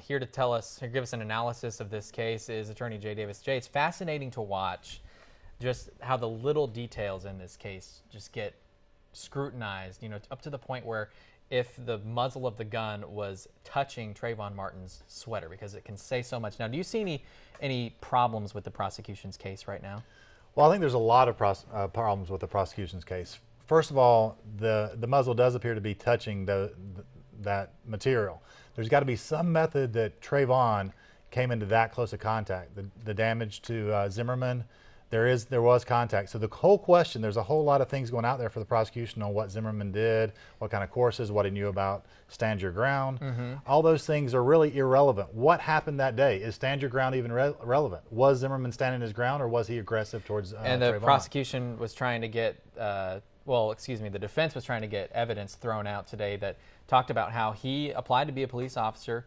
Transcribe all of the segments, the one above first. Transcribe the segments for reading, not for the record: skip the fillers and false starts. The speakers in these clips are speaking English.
here to give us an analysis of this case is Attorney Jay Davis. Jay, it's fascinating to watch just how the little details in this case just get scrutinized, up to the point where if the muzzle of the gun was touching Trayvon Martin's sweater, because it can say so much. Now, do you see any problems with the prosecution's case right now? Well, I think there's a lot of problems with the prosecution's case. First of all, the muzzle does appear to be touching that material. There's got to be some method that Trayvon came into that close a contact. The damage to Zimmerman, there was contact. So the whole question, there's a whole lot of things going out there for the prosecution on what Zimmerman did, what kind of courses, what he knew about stand your ground. All those things are really irrelevant. What happened that day? Is stand your ground even relevant? Was Zimmerman standing his ground, or was he aggressive towards And the Trayvon? prosecution was trying to get, the defense was trying to get evidence thrown out today that talked about how he applied to be a police officer.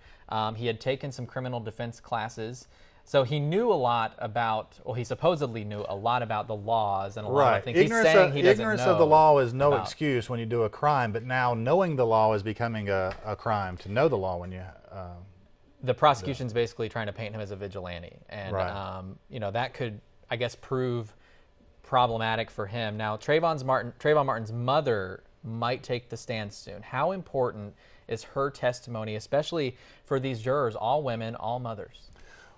He had taken some criminal defense classes. So he knew a lot about, he supposedly knew a lot about the laws and a lot of things. Ignorance of the law is no excuse when you do a crime, but now knowing the law is becoming a crime, to know the law when you... the prosecution's basically trying to paint him as a vigilante. And, that could, I guess, prove problematic for him. Now, Trayvon Martin's mother might take the stand soon. How important is her testimony, especially for these jurors, all women, all mothers?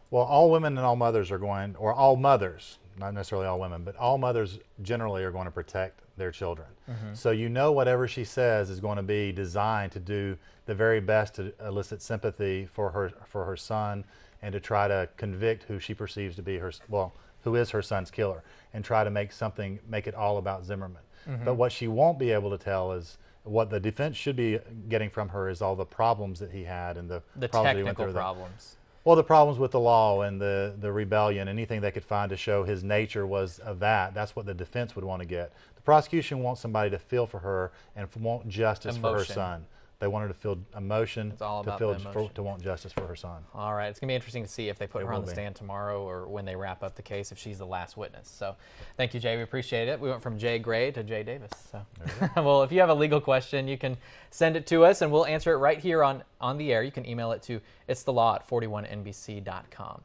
Well, all women and all mothers are going, or all mothers, not necessarily all women, but all mothers generally are going to protect their children. So whatever she says is going to be designed to do the very best to elicit sympathy for her son, and to try to convict who she perceives to be who is her son's killer, and try to make it all about Zimmerman. But what she won't be able to tell is what the defense should be getting from her is all the problems that he had and the problems technical problems. Well, the problems with the law and the rebellion, anything they could find to show his nature was of that. That's what the defense would want to get. The prosecution wants somebody to feel for her and want justice for her son. They want her to feel emotion, to want justice for her son. All right. It's going to be interesting to see if they put her on the stand tomorrow or when they wrap up the case, if she's the last witness. So thank you, Jay. We appreciate it. We went from Jay Gray to Jay Davis. So. Well, if you have a legal question, you can send it to us, and we'll answer it right here on the air. You can email it to itsthelaw@41nbc.com.